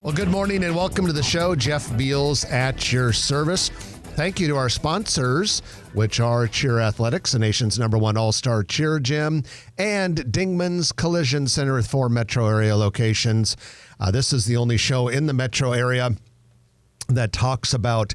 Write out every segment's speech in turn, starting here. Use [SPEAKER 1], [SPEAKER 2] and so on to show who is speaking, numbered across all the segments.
[SPEAKER 1] Well, good morning and welcome to the show. Jeff Beals at your service. Thank you to our sponsors, which are Cheer Athletics, the nation's #1 all-star cheer gym, and Dingman's Collision Center with 4 metro area locations. This is the only show in the metro area that talks about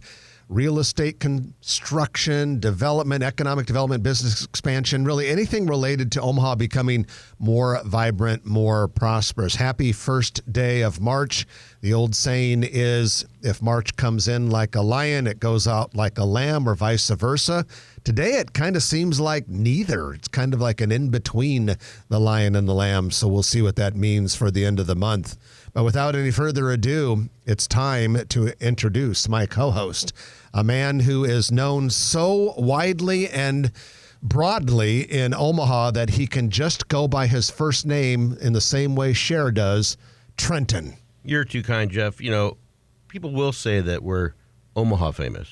[SPEAKER 1] real estate construction, development, economic development, business expansion, really anything related to Omaha becoming more vibrant, more prosperous. Happy first day of March. The old saying is, if March comes in like a lion, it goes out like a lamb, or vice versa. Today, it kind of seems like neither. It's kind of like an in-between the lion and the lamb, so we'll see what that means for the end of the month. But without any further ado, it's time to introduce my co-host, a man who is known so widely and broadly in Omaha that he can just go by his first name in the same way Cher does, Trenton.
[SPEAKER 2] You're too kind, Jeff. You know, people will say that we're Omaha famous.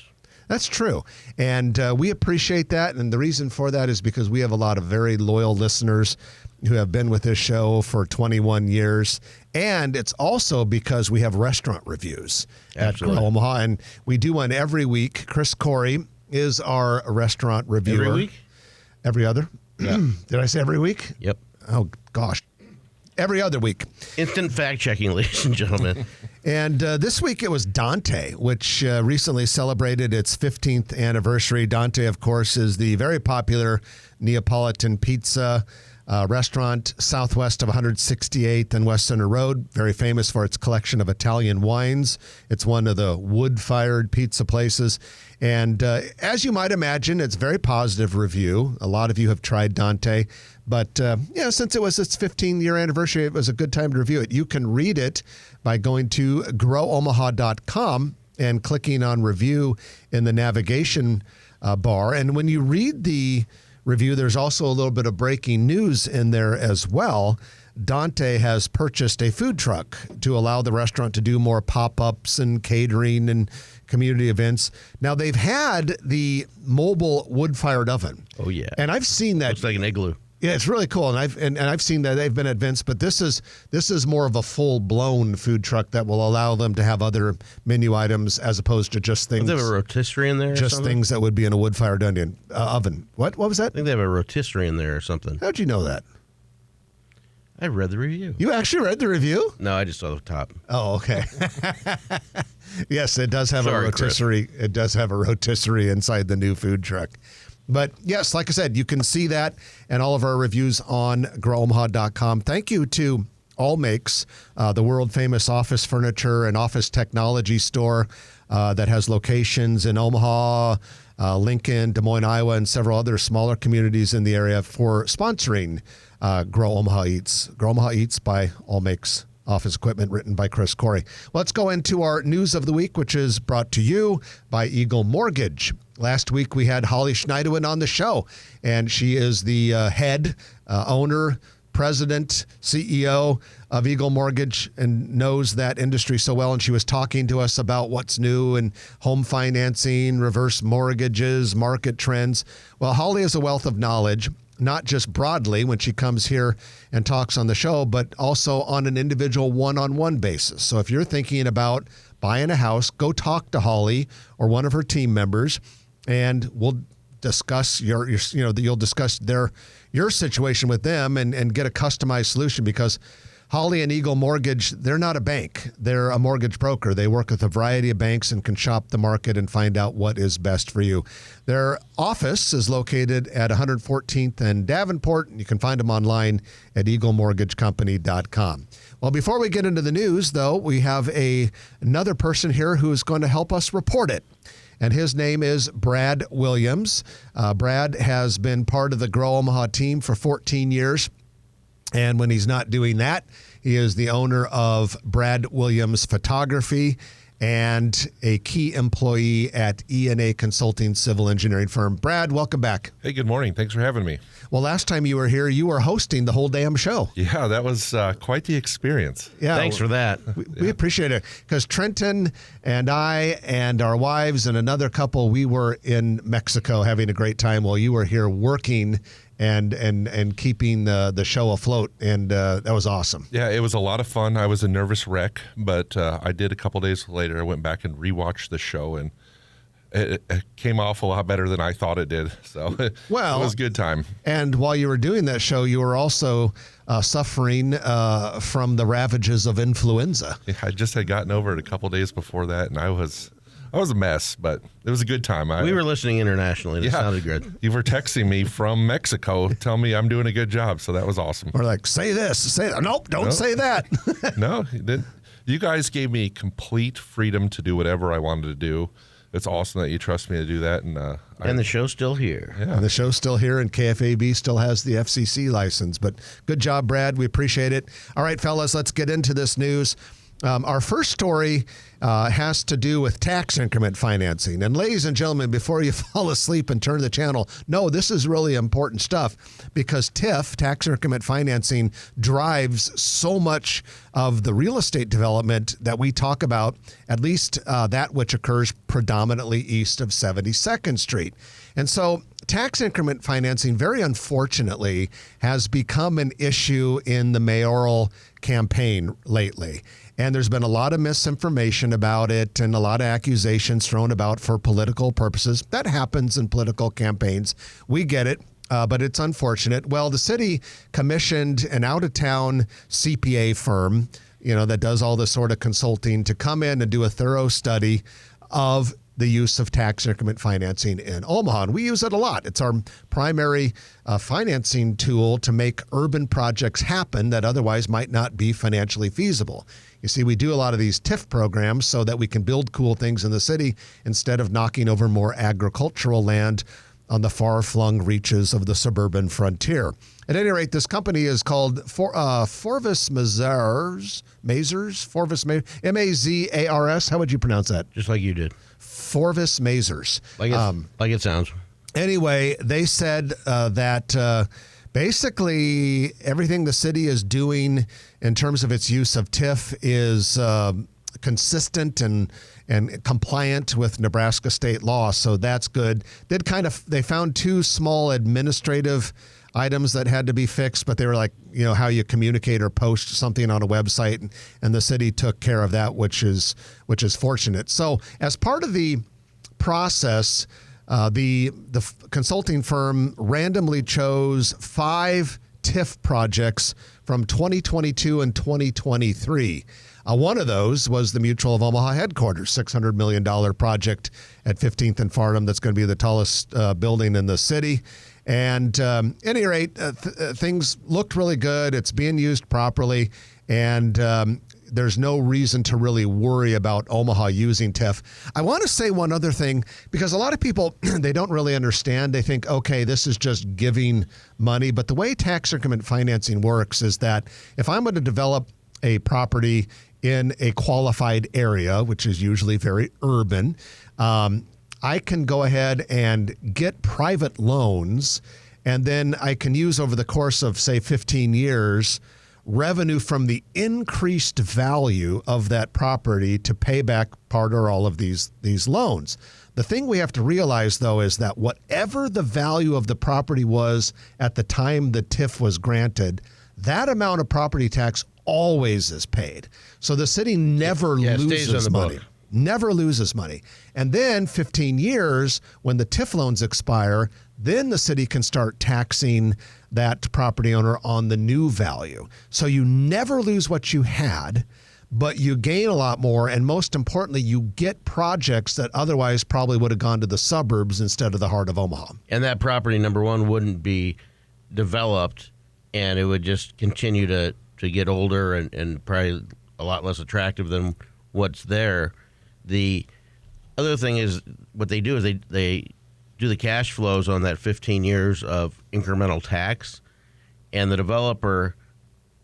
[SPEAKER 1] That's true. And we appreciate that. And the reason for that is because we have a lot of very loyal listeners who have been with this show for 21 years. And it's also because we have restaurant reviews at Omaha. And we do one every week. Chris Corey is our restaurant reviewer.
[SPEAKER 2] Every week?
[SPEAKER 1] Every other?
[SPEAKER 2] Yeah.
[SPEAKER 1] Did I say every week?
[SPEAKER 2] Yep.
[SPEAKER 1] Oh, gosh. Every other week.
[SPEAKER 2] Instant fact-checking, ladies and gentlemen.
[SPEAKER 1] And this week it was Dante, which recently celebrated its 15th anniversary. Dante, of course, is the very popular Neapolitan pizza restaurant southwest of 168th and West Center Road, very famous for its collection of Italian wines. It's one of the wood-fired pizza places. And as you might imagine, it's a very positive review. A lot of you have tried Dante. But since it was its 15-year anniversary, it was a good time to review it. You can read it by going to growomaha.com and clicking on review in the navigation bar. And when you read the review, there's also a little bit of breaking news in there as well. Dante has purchased a food truck to allow the restaurant to do more pop-ups and catering and community events. Now, they've had the mobile wood-fired oven.
[SPEAKER 2] Oh, yeah.
[SPEAKER 1] And I've seen that.
[SPEAKER 2] Looks like an igloo.
[SPEAKER 1] Yeah, it's really cool, and I've seen that they've been at events, but this is more of a full-blown food truck that will allow them to have other menu items as opposed to just things.
[SPEAKER 2] They have a rotisserie in there.
[SPEAKER 1] Just things that would be in a wood-fired oven. What was that?
[SPEAKER 2] I think they have a rotisserie in there or something.
[SPEAKER 1] How'd you know that?
[SPEAKER 2] I read the review.
[SPEAKER 1] You actually read the review?
[SPEAKER 2] No, I just saw the top.
[SPEAKER 1] Oh, okay. Yes, it does have a rotisserie.
[SPEAKER 2] Chris.
[SPEAKER 1] It does have a rotisserie inside the new food truck. But yes, like I said, you can see that and all of our reviews on growomaha.com. Thank you to Allmakes, the world-famous office furniture and office technology store that has locations in Omaha, Lincoln, Des Moines, Iowa, and several other smaller communities in the area for sponsoring Grow Omaha Eats. Grow Omaha Eats by Allmakes Office Equipment, written by Chris Corey. Let's go into our news of the week, which is brought to you by Eagle Mortgage. Last week, we had Holly Schneiderwin on the show, and she is the head, owner, president, CEO of Eagle Mortgage and knows that industry so well. And she was talking to us about what's new in home financing, reverse mortgages, market trends. Well, Holly is a wealth of knowledge, not just broadly when she comes here and talks on the show, but also on an individual one-on-one basis. So if you're thinking about buying a house, go talk to Holly or one of her team members, and we'll discuss you'll discuss your situation with them and get a customized solution, because Holly and Eagle Mortgage, they're not a bank. They're a mortgage broker. They work with a variety of banks and can shop the market and find out what is best for you. Their office is located at 114th and Davenport, and you can find them online at eaglemortgagecompany.com. Well, before we get into the news, though, we have another person here who is going to help us report it. And his name is Brad Williams. Brad has been part of the Grow Omaha team for 14 years. And when he's not doing that, he is the owner of Brad Williams Photography and a key employee at E&A Consulting civil engineering firm. Brad, welcome back.
[SPEAKER 3] Hey, good morning. Thanks for having me.
[SPEAKER 1] Well, last time you were here, you were hosting the whole damn show.
[SPEAKER 3] Yeah, that was quite the experience.
[SPEAKER 1] Yeah,
[SPEAKER 2] thanks for that.
[SPEAKER 1] We appreciate it, because Trenton and I and our wives and another couple, we were in Mexico having a great time while you were here working and keeping the show afloat. And that was awesome.
[SPEAKER 3] Yeah, it was a lot of fun. I was a nervous wreck, but I did a couple days later. I went back and rewatched the show, and it came off a lot better than I thought it did. So
[SPEAKER 1] Well,
[SPEAKER 3] it was a good time.
[SPEAKER 1] And while you were doing that show, you were also suffering from the ravages of influenza.
[SPEAKER 3] Yeah, I just had gotten over it a couple days before that, and I was a mess, but it was a good time.
[SPEAKER 2] We were listening internationally. It sounded good.
[SPEAKER 3] You were texting me from Mexico, telling me I'm doing a good job, so that was awesome.
[SPEAKER 1] Or like, say this, say that. Nope, don't say that.
[SPEAKER 3] No, you guys gave me complete freedom to do whatever I wanted to do. It's awesome that you trust me to do that,
[SPEAKER 2] And the show's still here.
[SPEAKER 3] yeah.
[SPEAKER 1] And the show's still here, and KFAB still has the FCC license. But good job, Brad. We appreciate it. All right, fellas, let's get into this news. Our first story has to do with tax increment financing. And ladies and gentlemen, before you fall asleep and turn the channel, no, this is really important stuff because TIF, tax increment financing, drives so much of the real estate development that we talk about, at least that which occurs predominantly east of 72nd Street. And so tax increment financing, very unfortunately, has become an issue in the mayoral campaign lately. And there's been a lot of misinformation about it and a lot of accusations thrown about for political purposes. That happens in political campaigns. We get it. But it's unfortunate. Well, the city commissioned an out-of-town CPA firm, that does all this sort of consulting to come in and do a thorough study of the use of tax increment financing in Omaha. And we use it a lot. It's our primary financing tool to make urban projects happen that otherwise might not be financially feasible. You see, we do a lot of these TIF programs so that we can build cool things in the city instead of knocking over more agricultural land on the far-flung reaches of the suburban frontier. At any rate, this company is called Forvis Mazars, M-A-Z-A-R-S. How would you pronounce that?
[SPEAKER 2] Just like you did.
[SPEAKER 1] Forvis Mazars.
[SPEAKER 2] Like it sounds.
[SPEAKER 1] Anyway, they said that basically everything the city is doing in terms of its use of TIF is consistent and compliant with Nebraska state law. So that's good. They found two small administrative items that had to be fixed, but they were like, how you communicate or post something on a website, and the city took care of that, which is fortunate. So as part of the process, the consulting firm randomly chose 5 TIF projects from 2022 and 2023. One of those was the Mutual of Omaha headquarters, $600 million project at 15th and Farnham that's going to be the tallest building in the city. And at any rate, things looked really good. It's being used properly. And there's no reason to really worry about Omaha using TIF. I want to say one other thing, because a lot of people, they don't really understand. They think, okay, this is just giving money. But the way tax increment financing works is that if I'm going to develop a property in a qualified area, which is usually very urban, I can go ahead and get private loans, and then I can use over the course of, say, 15 years, revenue from the increased value of that property to pay back part or all of these loans. The thing we have to realize, though, is that whatever the value of the property was at the time the TIF was granted, that amount of property tax always is paid. So the city never loses money.
[SPEAKER 2] Book.
[SPEAKER 1] Never loses money. And then 15 years, when the TIF loans expire, then the city can start taxing that property owner on the new value. So you never lose what you had, but you gain a lot more. And most importantly, you get projects that otherwise probably would have gone to the suburbs instead of the heart of Omaha.
[SPEAKER 2] And that property, number one, wouldn't be developed, and it would just continue to get older and probably a lot less attractive than what's there. The other thing is what they do is they do the cash flows on that 15 years of incremental tax, and the developer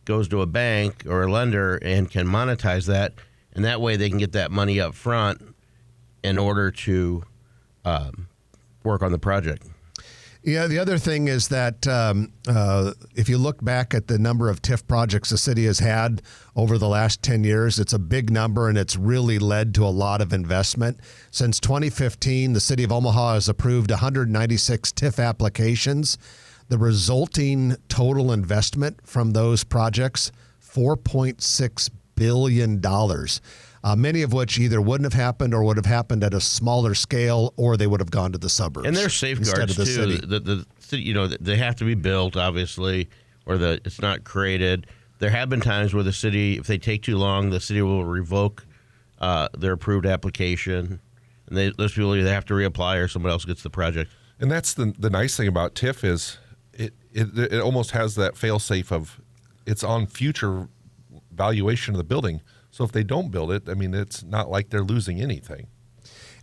[SPEAKER 2] goes to a bank or a lender and can monetize that, and that way they can get that money up front in order to work on the project.
[SPEAKER 1] Yeah, the other thing is that if you look back at the number of TIF projects the city has had over the last 10 years, it's a big number, and it's really led to a lot of investment. Since 2015, the city of Omaha has approved 196 TIF applications. The resulting total investment from those projects, $4.6 billion. Many of which either wouldn't have happened or would have happened at a smaller scale, or they would have gone to the suburbs.
[SPEAKER 2] And there's safeguards
[SPEAKER 1] instead of
[SPEAKER 2] too.
[SPEAKER 1] the city.
[SPEAKER 2] They have to be built, obviously, or it's not created. There have been times where the city, if they take too long, the city will revoke their approved application, and those people either have to reapply or someone else gets the project.
[SPEAKER 3] And that's the nice thing about TIF is it almost has that fail safe of it's on future valuation of the building. So if they don't build it, I mean, it's not like they're losing anything.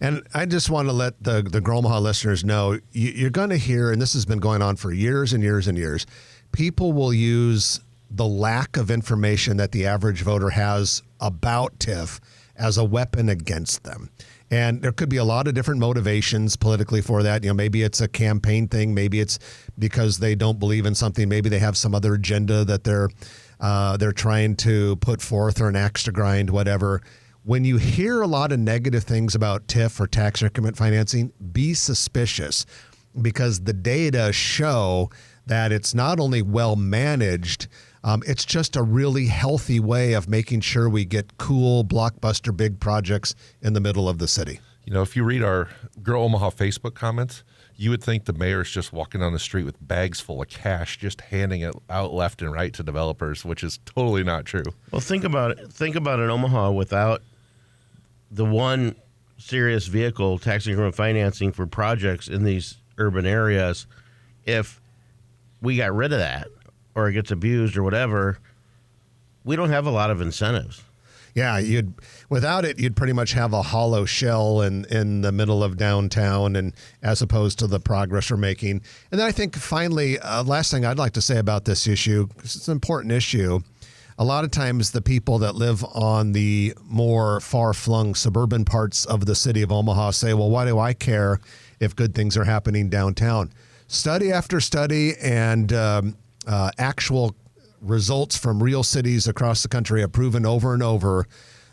[SPEAKER 1] And I just want to let the Grow Omaha listeners know, you're going to hear, and this has been going on for years and years and years, people will use the lack of information that the average voter has about TIF as a weapon against them. And there could be a lot of different motivations politically for that. Maybe it's a campaign thing. Maybe it's because they don't believe in something. Maybe they have some other agenda that they're trying to put forth, or an axe to grind, whatever. When you hear a lot of negative things about TIF or tax increment financing, be suspicious, because the data show that it's not only well managed, it's just a really healthy way of making sure we get cool, blockbuster, big projects in the middle of the city.
[SPEAKER 3] If you read our Grow Omaha Facebook comments, you would think the mayor's just walking down the street with bags full of cash, just handing it out left and right to developers, which is totally not true.
[SPEAKER 2] Well, think about it. Think about an Omaha without the one serious vehicle, tax increment financing for projects in these urban areas. If we got rid of that, or it gets abused or whatever, we don't have a lot of incentives.
[SPEAKER 1] Yeah, without it, you'd pretty much have a hollow shell in the middle of downtown, and as opposed to the progress we're making. And then I think finally, last thing I'd like to say about this issue, because it's an important issue, a lot of times the people that live on the more far-flung suburban parts of the city of Omaha say, well, why do I care if good things are happening downtown? Study after study and actual results from real cities across the country have proven over and over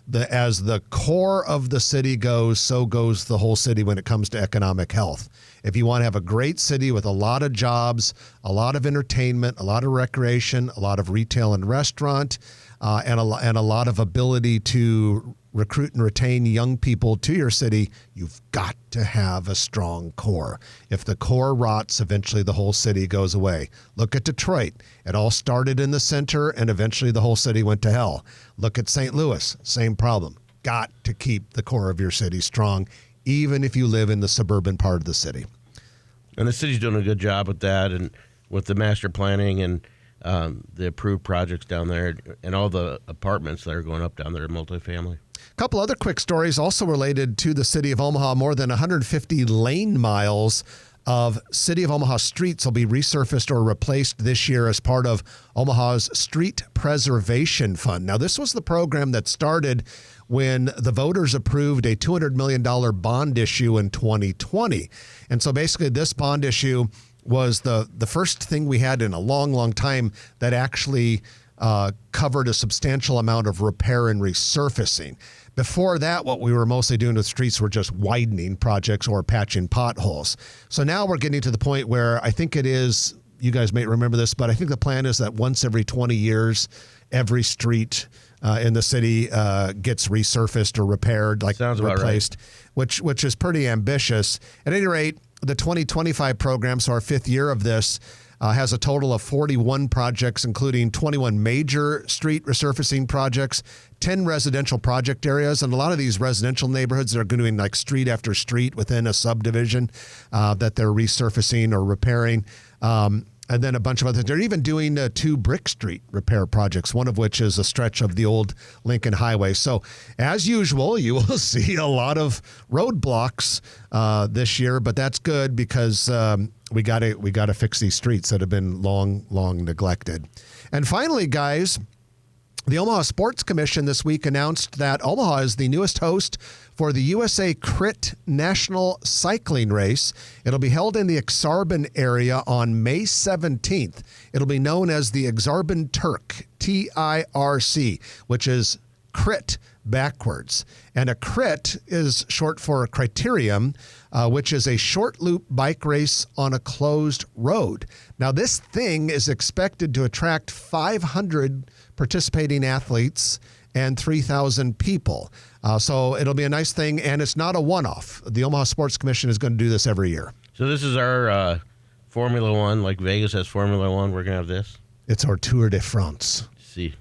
[SPEAKER 1] that as the core of the city goes, so goes the whole city when it comes to economic health. If you want to have a great city with a lot of jobs, a lot of entertainment, a lot of recreation, a lot of retail and restaurant, and a lot of ability to recruit and retain young people to your city, you've got to have a strong core. If the core rots, eventually the whole city goes away. Look at Detroit. It all started in the center, and eventually the whole city went to hell. Look at St. Louis. Same problem. Got to keep the core of your city strong, even if you live in the suburban part of the city.
[SPEAKER 2] And the city's doing a good job with that, and with the master planning and the approved projects down there, and all the apartments that are going up down there, multifamily.
[SPEAKER 1] A couple other quick stories also related to the city of Omaha. More than 150 lane miles of City of Omaha streets will be resurfaced or replaced this year as part of Omaha's Street Preservation Fund. Now, this was the program that started when the voters approved a $200 million bond issue in 2020. And so basically this bond issue was the first thing we had in a long, long time that actually covered a substantial amount of repair and resurfacing. Before that, what we were mostly doing with streets were just widening projects or patching potholes. So now we're getting to the point where I think it is, you guys may remember this, but I think the plan is that once every 20 years, every street in the city gets resurfaced or repaired, like
[SPEAKER 2] Sounds
[SPEAKER 1] replaced,
[SPEAKER 2] about right.
[SPEAKER 1] which is pretty ambitious. At any rate, the 2025 program, so our fifth year of this, has a total of 41 projects, including 21 major street resurfacing projects, 10 residential project areas, and a lot of these residential neighborhoods that are doing like street after street within a subdivision that they're resurfacing or repairing. And then a bunch of other things. They're even doing 2 Brick Street repair projects, one of which is a stretch of the old Lincoln Highway. So as usual, you will see a lot of roadblocks this year, but that's good because we got to fix these streets that have been long neglected. And finally, guys, the Omaha Sports Commission this week announced that Omaha is the newest host for the USA Crit National Cycling Race. It'll be held in the Exarban area on May 17th. It'll be known as the Exarban Turk, TIRC, which is CRIT backwards. And a CRIT is short for a criterium, which is a short loop bike race on a closed road. Now, this thing is expected to attract 500 participating athletes and 3,000 people. So it'll be a nice thing, and it's not a one-off. The Omaha Sports Commission is going to do this every year.
[SPEAKER 2] So this is our Formula One, like Vegas has Formula One. We're going to have this.
[SPEAKER 1] It's our Tour de France.
[SPEAKER 2] See.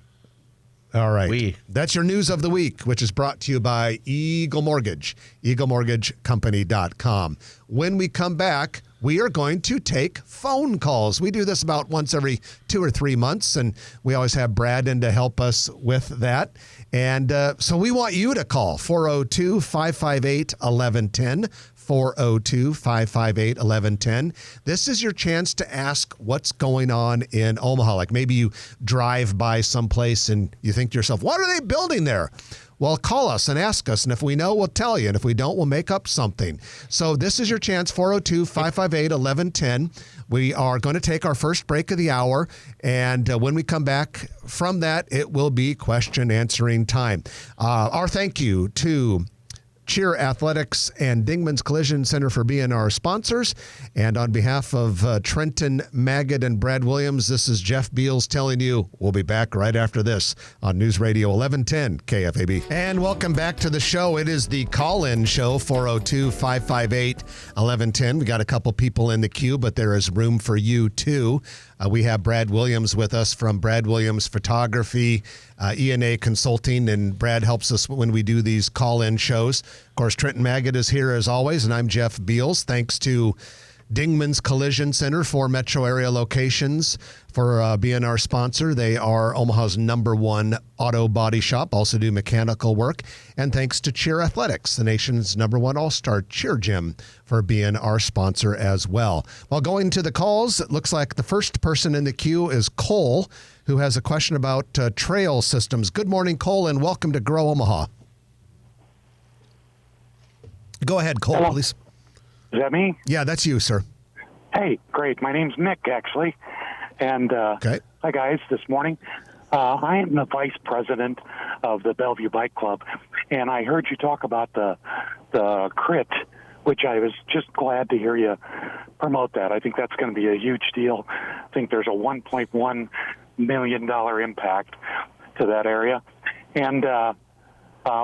[SPEAKER 1] All right. That's your news of the week, which is brought to you by Eagle Mortgage, eaglemortgagecompany.com. When we come back, we are going to take phone calls. We do this about once every 2 or 3 months, and we always have Brad in to help us with that. And so we want you to call 402-558-1110, 402-558-1110. This is your chance to ask what's going on in Omaha. Like maybe you drive by someplace and you think to yourself, what are they building there? Well, call us and ask us, and if we know, we'll tell you, and if we don't, we'll make up something. So this is your chance, 402-558-1110. We are going to take our first break of the hour, and when we come back from that, it will be question answering time. Our thank you to Cheer Athletics and Dingman's Collision Center for being our sponsors. And on behalf of Trenton Magid and Brad Williams, this is Jeff Beals telling you we'll be back right after this on News Radio 1110 KFAB. And welcome back to the show. It is the call-in show, 402-558-1110. We got a couple people in the queue, but there is room for you too. We have Brad Williams with us from Brad Williams Photography, E&A Consulting, and Brad helps us when we do these call-in shows. Of course, Trenton Magid is here as always, and I'm Jeff Beals. Thanks to Dingman's Collision Center for metro area locations for being our sponsor. They are Omaha's #1 auto body shop, also do mechanical work. And thanks to Cheer Athletics, the nation's #1 all-star cheer gym, for being our sponsor as well. While going to the calls, it looks like the first person in the queue is Cole, who has a question about trail systems. Good morning, Cole, and welcome to Grow Omaha. Go ahead, Cole,
[SPEAKER 4] Hello.
[SPEAKER 1] please.
[SPEAKER 4] Is that me?
[SPEAKER 1] Yeah, that's you, sir.
[SPEAKER 4] Hey, great. My name's Nick, actually. And
[SPEAKER 1] Okay.
[SPEAKER 4] hi, guys, this morning. I am the vice president of the Bellevue Bike Club, and I heard you talk about the CRIT, which I was just glad to hear you promote that. I think that's going to be a huge deal. I think there's a $1.1 million impact to that area. And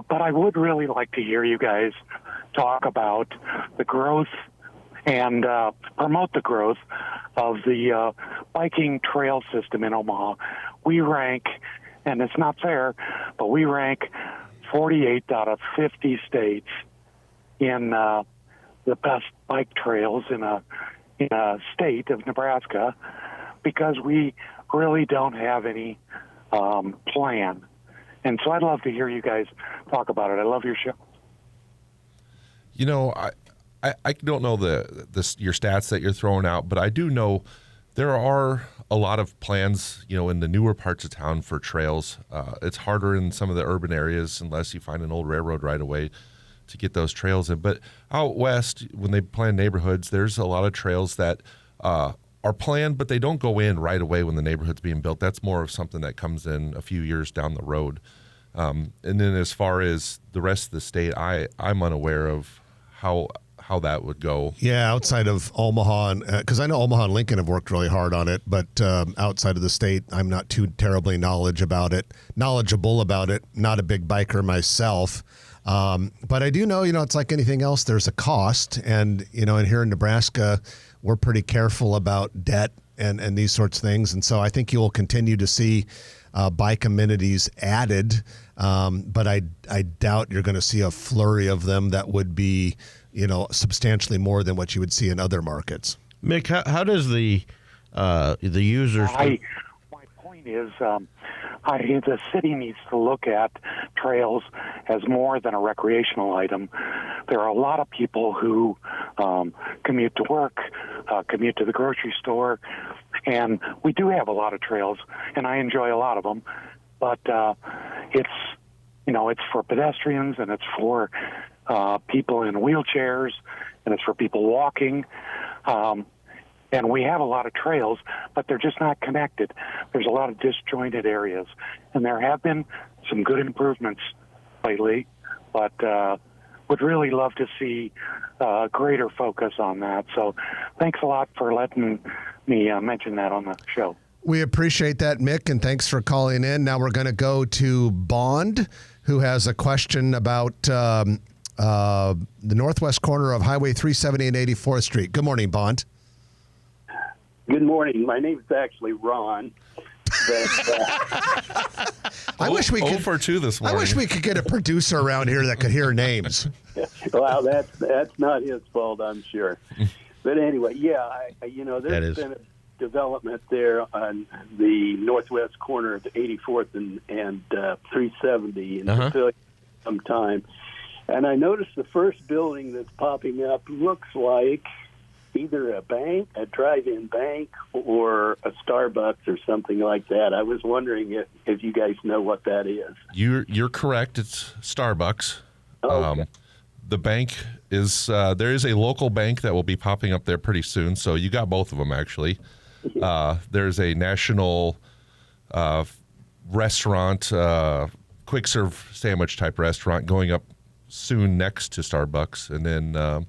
[SPEAKER 4] but I would really like to hear you guys talk about the growth and promote the growth of the biking trail system in Omaha. We rank, and it's not fair, but we rank 48 out of 50 states in the best bike trails in a state of Nebraska, because we really don't have any plan. And so I'd love to hear you guys talk about it. I love your show.
[SPEAKER 3] You know, I don't know your stats that you're throwing out, but I do know there are a lot of plans, you know, in the newer parts of town for trails. It's harder in some of the urban areas unless you find an old railroad right away to get those trails in. But out west, when they plan neighborhoods, there's a lot of trails that are planned, but they don't go in right away when the neighborhood's being built. That's more of something that comes in a few years down the road. And then as far as the rest of the state, I'm unaware of how that would go.
[SPEAKER 1] Yeah, outside of Omaha, because I know Omaha and Lincoln have worked really hard on it, but outside of the state, I'm not too terribly knowledgeable about it. Not a big biker myself. But I do know, it's like anything else, there's a cost. And, and here in Nebraska, we're pretty careful about debt and these sorts of things. And so I think you will continue to see bike amenities added. But I doubt you're going to see a flurry of them that would be, substantially more than what you would see in other markets.
[SPEAKER 2] Mick, how does the users?
[SPEAKER 4] My point is, the city needs to look at trails as more than a recreational item. There are a lot of people who commute to work, commute to the grocery store, and we do have a lot of trails, and I enjoy a lot of them. But it's for pedestrians, and it's for people in wheelchairs, and it's for people walking. And we have a lot of trails, but they're just not connected. There's a lot of disjointed areas. And there have been some good improvements lately, but would really love to see greater focus on that. So thanks a lot for letting me mention that on the show.
[SPEAKER 1] We appreciate that, Mick, and thanks for calling in. Now we're going to go to Bond, who has a question about the northwest corner of Highway 370 and 84th Street. Good morning, Bond.
[SPEAKER 5] Good morning. My name is actually Ron.
[SPEAKER 1] I wish we could.
[SPEAKER 3] for 2 this morning.
[SPEAKER 1] I wish we could get a producer around here that could hear names.
[SPEAKER 5] Well, that's not his fault, I'm sure. But anyway, there's been a development there on the northwest corner of 84th and 370 in Papillion sometime. And I noticed the first building that's popping up looks like either a bank, a drive-in bank, or a Starbucks or something like that. I was wondering if you guys know what that is.
[SPEAKER 3] You're correct. It's Starbucks.
[SPEAKER 5] Okay.
[SPEAKER 3] The bank is there is a local bank that will be popping up there pretty soon. So you got both of them actually. There's a national restaurant, quick serve sandwich type restaurant going up soon next to Starbucks, and then a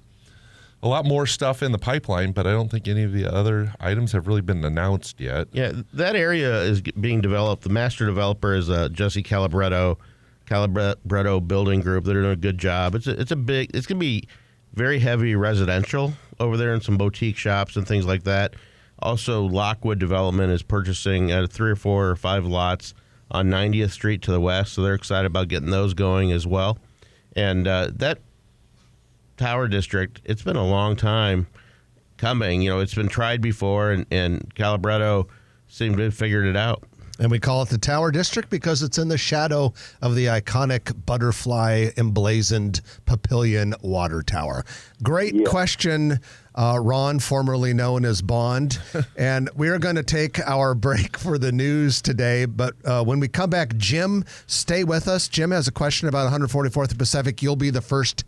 [SPEAKER 3] lot more stuff in the pipeline. But I don't think any of the other items have really been announced yet.
[SPEAKER 2] Yeah, that area is being developed. The master developer is Jesse Calabretto Building Group. They're doing a good job. It's going to be very heavy residential over there and some boutique shops and things like that. Also, Lockwood Development is purchasing 3 or 4 or 5 lots on 90th Street to the west, so they're excited about getting those going as well. And that Tower District, it's been a long time coming. You know, it's been tried before, and Calabretto seemed to have figured it out.
[SPEAKER 1] And we call it the Tower District because it's in the shadow of the iconic butterfly emblazoned Papillion water tower. Great question, Ron, formerly known as Bond. And we are going to take our break for the news today. But when we come back, Jim, stay with us. Jim has a question about 144th and Pacific. You'll be the first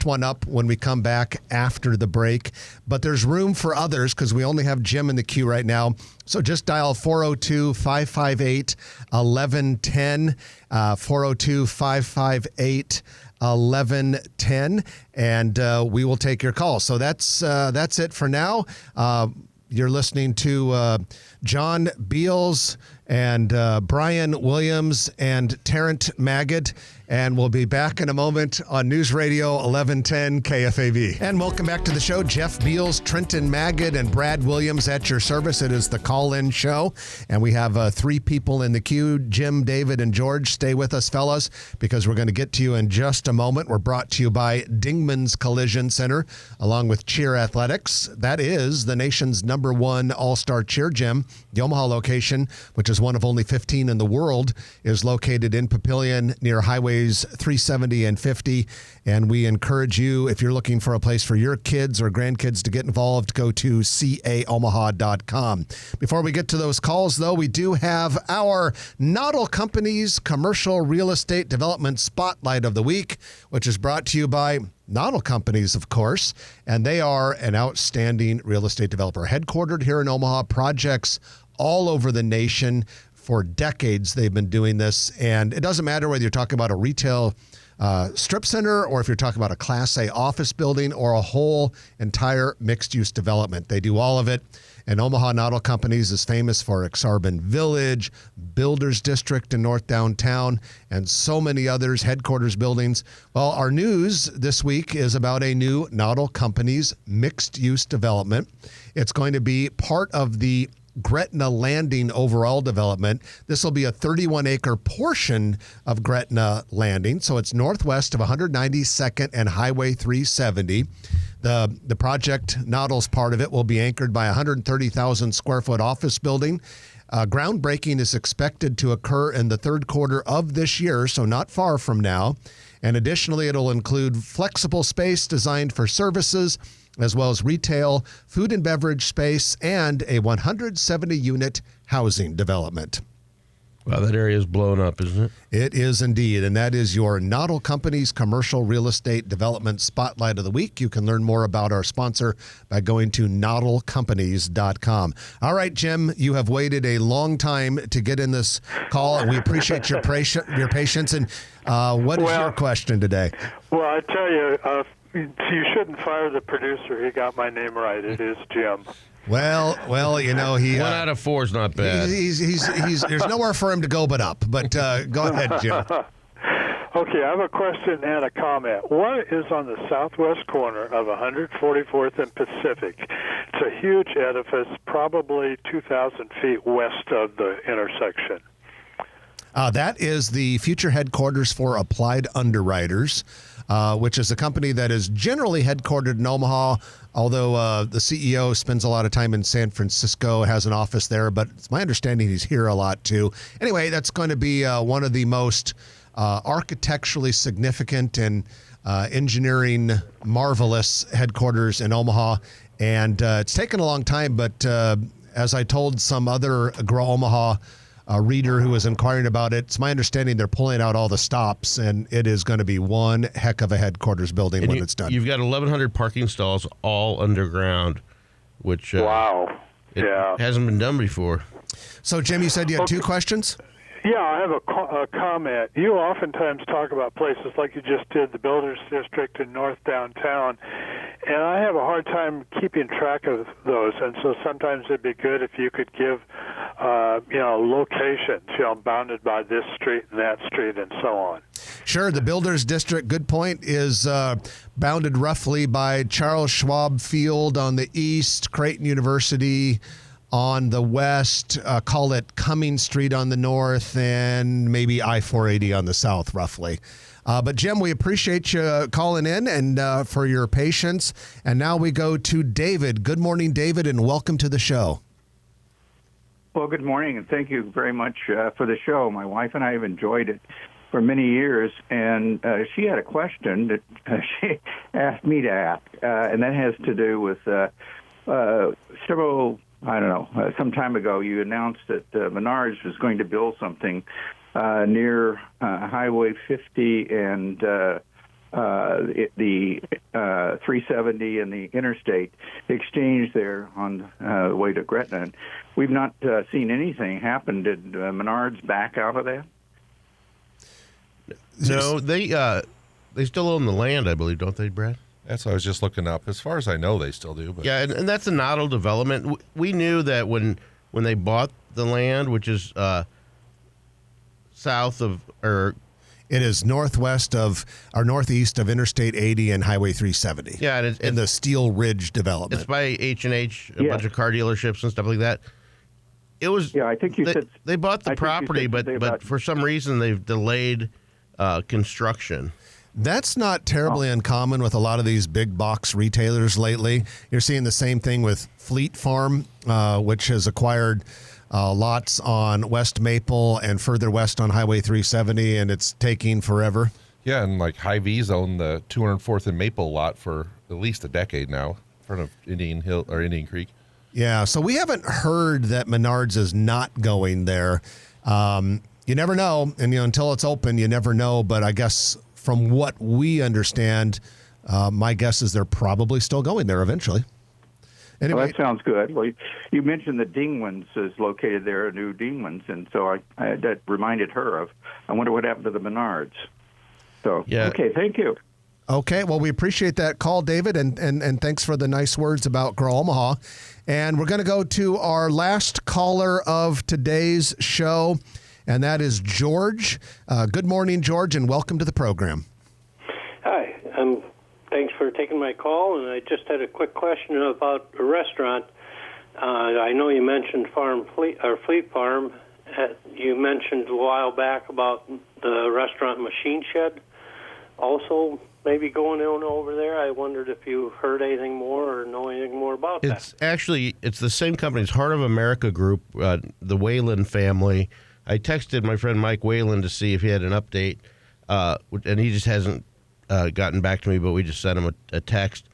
[SPEAKER 1] one up when we come back after the break. But there's room for others because we only have Jim in the queue right now. So just dial 402-558-1110, 402-558-1110, and we will take your call. So that's it for now. You're listening to John Beals and Brian Williams and Terrence Magid. And we'll be back in a moment on News Radio 1110 KFAV. And welcome back to the show. Jeff Beals, Trenton Magid, and Brad Williams at your service. It is the call-in show. And we have 3 people in the queue, Jim, David, and George. Stay with us, fellas, because we're going to get to you in just a moment. We're brought to you by Dingman's Collision Center, along with Cheer Athletics. That is the nation's #1 all-star cheer gym. The Omaha location, which is one of only 15 in the world, is located in Papillion near Highways 370 and 50. And we encourage you, if you're looking for a place for your kids or grandkids to get involved, go to caomaha.com. Before we get to those calls, though, we do have our Noddle Company's Commercial Real Estate Development Spotlight of the Week, which is brought to you by Noddle Companies, of course, and they are an outstanding real estate developer headquartered here in Omaha. Projects all over the nation. For decades, they've been doing this, and it doesn't matter whether you're talking about a retail strip center or if you're talking about a Class A office building or a whole entire mixed-use development. They do all of it. And Omaha Noddle Companies is famous for Exarban Village, Builders District in North Downtown, and so many others, headquarters buildings. Well, our news this week is about a new Noddle Companies mixed-use development. It's going to be part of the Gretna Landing overall development. This will be a 31-acre portion of Gretna Landing, so it's northwest of 192nd and Highway 370. The project, Noddle's part of it, will be anchored by a 130,000 square foot office building. Groundbreaking is expected to occur in the third quarter of this year, so not far from now. And additionally, it'll include flexible space designed for services, as well as retail, food and beverage space, and a 170-unit housing development.
[SPEAKER 2] Wow, that area is blown up, isn't it?
[SPEAKER 1] It is indeed, and that is your Noddle Company's Commercial Real Estate Development Spotlight of the Week. You can learn more about our sponsor by going to noddlecompanies.com. All right, Jim, you have waited a long time to get in this call, and we appreciate your patience. And what is your question today?
[SPEAKER 6] Well, I tell you, you shouldn't fire the producer. He got my name right. It is Jim.
[SPEAKER 1] Well, you know, he
[SPEAKER 2] 1 out of 4 is not bad.
[SPEAKER 1] He's there's nowhere for him to go but up. But go ahead, Jim.
[SPEAKER 6] Okay, I have a question and a comment. What is on the southwest corner of 144th and Pacific? It's a huge edifice, probably 2,000 feet west of the intersection.
[SPEAKER 1] That is the future headquarters for Applied Underwriters, which is a company that is generally headquartered in Omaha, although the CEO spends a lot of time in San Francisco, has an office there, but it's my understanding he's here a lot too. Anyway, that's going to be one of the most architecturally significant and engineering marvelous headquarters in Omaha. And it's taken a long time, but as I told some other Grow Omaha reader who was inquiring about it, it's my understanding they're pulling out all the stops, and it is going to be one heck of a headquarters building when it's done.
[SPEAKER 2] You've got 1,100 parking stalls all underground, which
[SPEAKER 6] wow,
[SPEAKER 2] hasn't been done before.
[SPEAKER 1] So, Jim, you said you had two questions?
[SPEAKER 6] Yeah, I have a comment. You oftentimes talk about places like you just did, the Builders District in North Downtown, and I have a hard time keeping track of those. And so sometimes it'd be good if you could give, locations, bounded by this street and that street and so on.
[SPEAKER 1] Sure. The Builders District, good point, is bounded roughly by Charles Schwab Field on the east, Creighton University on the west, call it Cummings Street on the north, and maybe I-480 on the south, roughly. But, Jim, we appreciate you calling in and for your patience. And now we go to David. Good morning, David, and welcome to the show.
[SPEAKER 7] Well, good morning, and thank you very much for the show. My wife and I have enjoyed it for many years, and she had a question that she asked me to ask, and that has to do with some time ago you announced that Menards was going to build something near Highway 50 and the 370 and the interstate exchange there on the way to Gretna. And we've not seen anything happen. Did Menards back out of that?
[SPEAKER 2] No, they still own the land, I believe, don't they, Brad?
[SPEAKER 3] That's what I was just looking up. As far as I know, they still do. But.
[SPEAKER 2] Yeah, and that's a Noddle development. We knew that when they bought the land, which is south of, or
[SPEAKER 1] it is northeast of Interstate 80 and Highway 370.
[SPEAKER 2] Yeah, and
[SPEAKER 1] in the Steel Ridge development.
[SPEAKER 2] It's by H&H, a bunch of car dealerships and stuff like that. It was.
[SPEAKER 7] Yeah, I think you said
[SPEAKER 2] they bought the property, but for some reason they've delayed construction.
[SPEAKER 1] That's not terribly uncommon with a lot of these big box retailers lately. You're seeing the same thing with Fleet Farm, which has acquired lots on West Maple and further west on Highway 370, and it's taking forever.
[SPEAKER 3] Yeah, and like Hy-Vee's owned the 204th and Maple lot for at least a decade now, in front of Indian Creek.
[SPEAKER 1] Yeah, so we haven't heard that Menards is not going there. You never know, and until it's open, you never know. But I guess from what we understand, my guess is they're probably still going there eventually. Anyway,
[SPEAKER 7] well, that sounds good. Well, you mentioned that Dingman's is located there, New Dingman's, and so I that reminded her of, I wonder what happened to the Menards. So, yeah. Okay, thank you.
[SPEAKER 1] Okay, well, we appreciate that call, David, and thanks for the nice words about Grow Omaha. And we're going to go to our last caller of today's show, and that is George. Good morning, George, and welcome to the program.
[SPEAKER 8] Hi. Thanks for taking my call, and I just had a quick question about a restaurant. I know you mentioned Fleet Farm. You mentioned a while back about the restaurant Machine Shed also maybe going on over there. I wondered if you heard anything more or know anything more about that.
[SPEAKER 2] It's the same company. It's Heart of America Group, the Whalen family. I texted my friend Mike Whalen to see if he had an update, and he just hasn't gotten back to me, but we just sent him a text.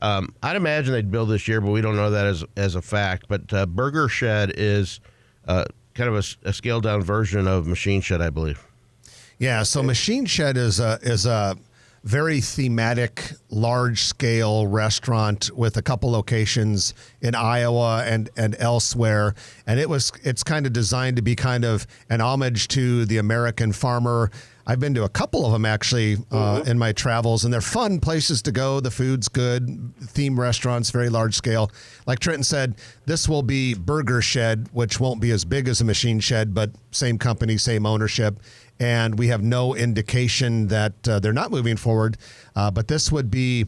[SPEAKER 2] I'd imagine they'd build this year, but we don't know that as a fact. But Burger Shed is kind of a scaled down version of Machine Shed, I believe.
[SPEAKER 1] Yeah, so Machine Shed is a very thematic, large-scale restaurant with a couple locations in Iowa and elsewhere, and it's kind of designed to be kind of an homage to the American farmer. I've been to a couple of them actually in my travels, and they're fun places to go. The food's good, theme restaurants, very large scale. Like Trenton said, this will be Burger Shed, which won't be as big as a Machine Shed, but same company, same ownership. And we have no indication that they're not moving forward. But this would be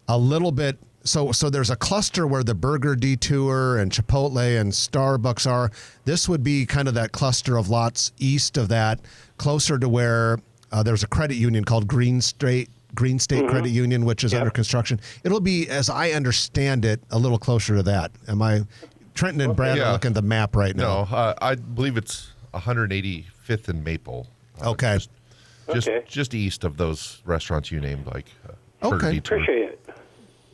[SPEAKER 1] a little bit. So there's a cluster where the Burger Detour and Chipotle and Starbucks are. This would be kind of that cluster of lots east of that, closer to where there's a credit union called Green State Credit Union, which is under construction. It'll be, as I understand it, a little closer to that. Trenton and Brad are looking at the map right now.
[SPEAKER 3] No, I believe it's 185th and Maple.
[SPEAKER 1] Okay.
[SPEAKER 3] Just east of those restaurants you named, like
[SPEAKER 1] okay.
[SPEAKER 3] Detour.
[SPEAKER 8] Appreciate it.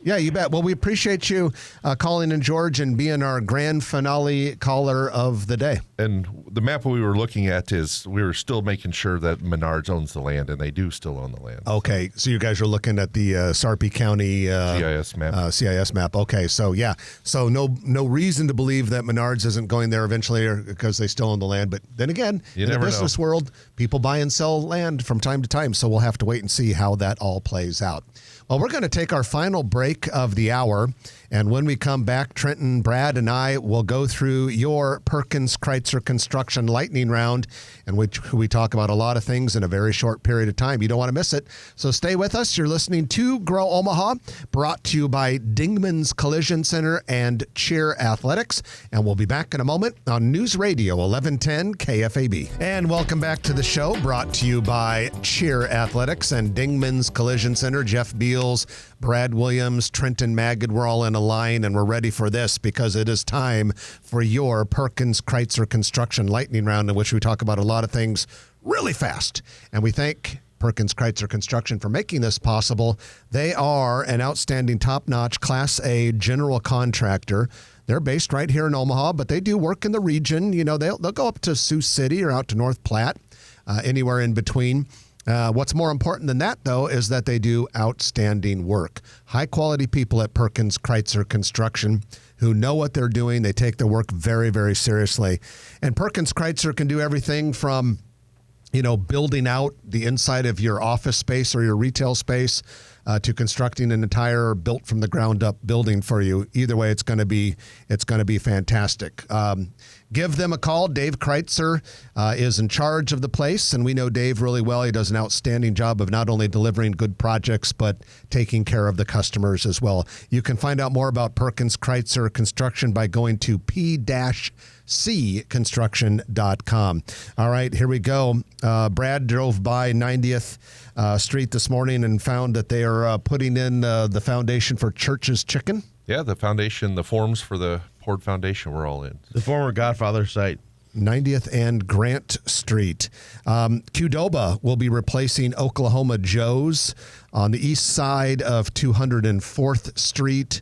[SPEAKER 1] Yeah, you bet. Well, we appreciate you calling in, George, and being our grand finale caller of the day.
[SPEAKER 3] And the map we were looking at is we were still making sure that Menards owns the land, and they do still own the land.
[SPEAKER 1] Okay, so you guys are looking at the Sarpy County
[SPEAKER 3] CIS map.
[SPEAKER 1] CIS map. Okay, so yeah, so no reason to believe that Menards isn't going there eventually, or because they still own the land. But then again, in the business world, people buy and sell land from time to time, so we'll have to wait and see how that all plays out. Well, we're going to take our final break of the hour, and when we come back, Trenton, Brad, and I will go through your Perkins Kreitzer Construction Lightning Round, in which we talk about a lot of things in a very short period of time. You don't want to miss it, so stay with us. You're listening to Grow Omaha, brought to you by Dingman's Collision Center and Cheer Athletics, and we'll be back in a moment on News Radio 1110 KFAB. And welcome back to the show, brought to you by Cheer Athletics and Dingman's Collision Center. Jeff Beals, Brad Williams, Trenton Magid, we're all in a line, and we're ready for this because it is time for your Perkins Kreitzer Construction Lightning Round, in which we talk about a lot of things really fast. And we thank Perkins Kreitzer Construction for making this possible. They are an outstanding, top-notch Class A general contractor. They're based right here in Omaha, but they do work in the region. You know, they'll go up to Sioux City or out to North Platte, anywhere in between. What's more important than that, though, is that they do outstanding work. High-quality people at Perkins Kreitzer Construction who know what they're doing. They take their work very, very seriously. And Perkins Kreitzer can do everything from, building out the inside of your office space or your retail space to constructing an entire built from the ground up building for you. Either way, it's going to be fantastic. Give them a call. Dave Kreitzer is in charge of the place, and we know Dave really well. He does an outstanding job of not only delivering good projects, but taking care of the customers as well. You can find out more about Perkins Kreitzer Construction by going to p-cconstruction.com. All right, here we go. Brad drove by 90th Street this morning and found that they are putting in the foundation for Church's Chicken.
[SPEAKER 3] Yeah, the foundation, the forms for the poured foundation were all in.
[SPEAKER 2] The former Godfather site.
[SPEAKER 1] 90th and Grant Street. Qdoba will be replacing Oklahoma Joe's on the east side of 204th Street,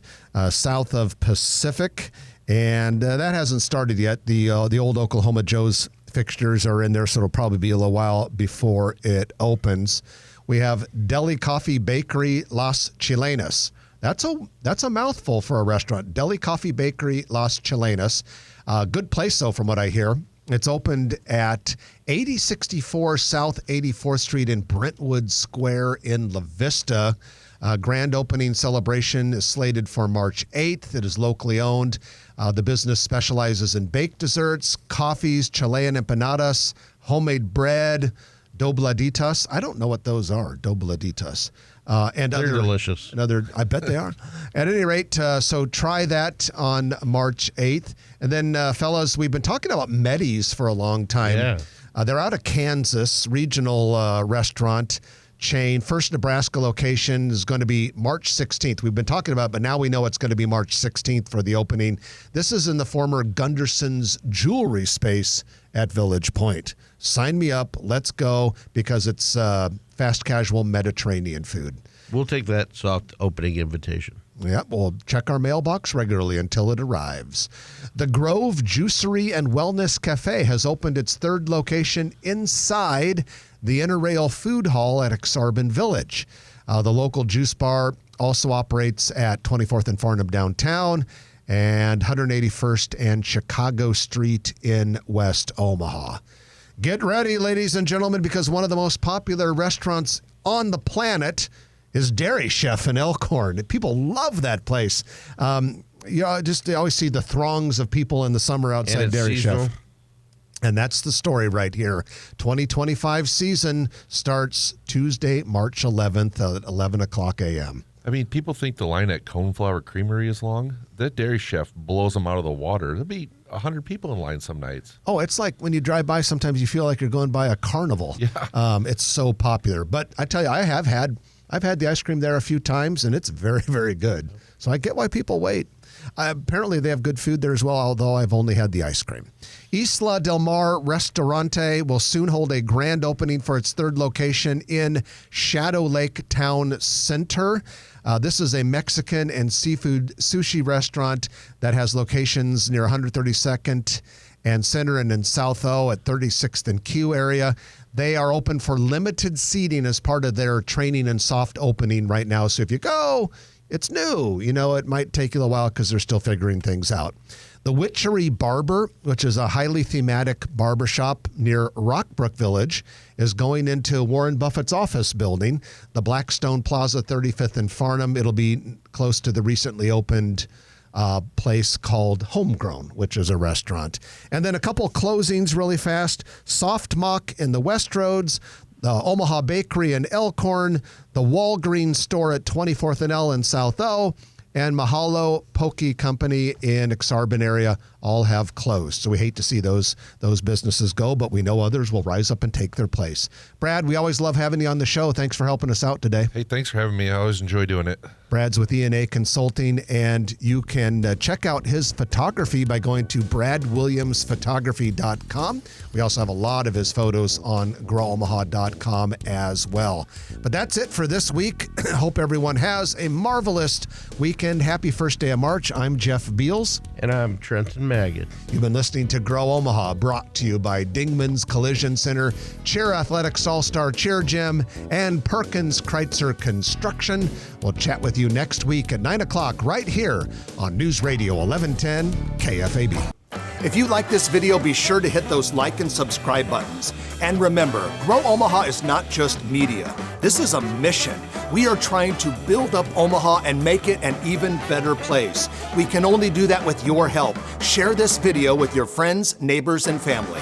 [SPEAKER 1] south of Pacific. And that hasn't started yet. The old Oklahoma Joe's fixtures are in there, so it'll probably be a little while before it opens. We have Deli Coffee Bakery Las Chilenas. That's a mouthful for a restaurant. Deli Coffee Bakery Las Chilenas. Good place, though, from what I hear. It's opened at 8064 South 84th Street in Brentwood Square in La Vista. Grand opening celebration is slated for March 8th. It is locally owned. The business specializes in baked desserts, coffees, Chilean empanadas, homemade bread, dobladitas. I don't know what those are, dobladitas. And
[SPEAKER 2] they're delicious.
[SPEAKER 1] I bet they are. At any rate, so try that on March 8th. And then, fellas, we've been talking about Meddy's for a long time.
[SPEAKER 2] Yeah.
[SPEAKER 1] They're out of Kansas, regional restaurant chain. First Nebraska location is going to be March 16th. We've been talking about it, but now we know it's going to be March 16th for the opening. This is in the former Gunderson's jewelry space at Village Point. Sign me up. Let's go, because it's fast casual Mediterranean food.
[SPEAKER 2] We'll take that soft opening invitation.
[SPEAKER 1] Yeah, we'll check our mailbox regularly until it arrives. The Grove Juicery and Wellness Cafe has opened its third location inside the Interrail Food Hall at Aksarben Village. The local juice bar also operates at 24th and Farnham downtown and 181st and Chicago Street in West Omaha. Get ready, ladies and gentlemen, because one of the most popular restaurants on the planet is Dairy Chef in Elkhorn. People love that place. They always see the throngs of people in the summer outside Dairy
[SPEAKER 2] seasonal.
[SPEAKER 1] Chef. And that's the story right here. 2025 season starts Tuesday, March 11th at 11 o'clock a.m.
[SPEAKER 3] I mean, people think the line at Coneflower Creamery is long. That Dairy Chef blows them out of the water. There'll be 100 people in line some nights.
[SPEAKER 1] Oh, it's like when you drive by, sometimes you feel like you're going by a carnival.
[SPEAKER 3] Yeah.
[SPEAKER 1] It's so popular. But I tell you, I've had the ice cream there a few times, and it's very, very good. So I get why people wait. Apparently, they have good food there as well, although I've only had the ice cream. Isla Del Mar Restaurante will soon hold a grand opening for its third location in Shadow Lake Town Center. This is a Mexican and seafood sushi restaurant that has locations near 132nd and Center and in South O at 36th and Q area. They are open for limited seating as part of their training and soft opening right now. So if you go, it's new. It might take you a while because they're still figuring things out. The Witchery Barber, which is a highly thematic barbershop near Rockbrook Village, is going into Warren Buffett's office building, the Blackstone Plaza, 35th and Farnham. It'll be close to the recently opened place called Homegrown, which is a restaurant. And then a couple closings really fast. Soft Mock in the Westroads, the Omaha Bakery in Elkhorn, the Walgreens store at 24th and L in South O, and Mahalo Poke Company in Aksarben area all have closed. So we hate to see those businesses go, but we know others will rise up and take their place. Brad, we always love having you on the show. Thanks for helping us out today.
[SPEAKER 3] Hey, thanks for having me. I always enjoy doing it.
[SPEAKER 1] Brad's with E&A Consulting, and you can check out his photography by going to bradwilliamsphotography.com. We also have a lot of his photos on growomaha.com as well. But that's it for this week. Hope everyone has a marvelous weekend. Happy first day of March. I'm Jeff Beals.
[SPEAKER 2] And I'm Trenton Maggot.
[SPEAKER 1] You've been listening to Grow Omaha, brought to you by Dingman's Collision Center, Cheer Athletics All-Star Cheer Gym, and Perkins Kreitzer Construction. We'll chat with you next week at 9 o'clock right here on News Radio 1110 KFAB. If you like this video, be sure to hit those like and subscribe buttons. And remember, Grow Omaha is not just media. This is a mission. We are trying to build up Omaha and make it an even better place. We can only do that with your help. Share this video with your friends, neighbors, and family.